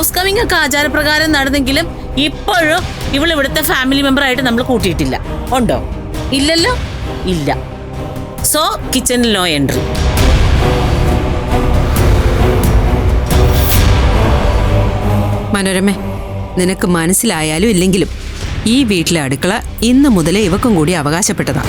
House coming ഒക്കെ ആചാരപ്രകാരം നടന്നെങ്കിലും ഇപ്പോഴും ഇവിടുത്തെ ഫാമിലി മെമ്പർ ആയിട്ട് നമ്മൾ കൂട്ടിയിട്ടില്ല. ഉണ്ടോ? ഇല്ലല്ലോ, ഇല്ല. സോ കിച്ചണിൽ നോ എൻട്രി. മനോരമേ, നിനക്ക് മനസ്സിലായാലും ഇല്ലെങ്കിലും ഈ വീട്ടിലെ അടുക്കള ഇന്ന് മുതലേ ഇവക്കും കൂടി അവകാശപ്പെട്ടതാ.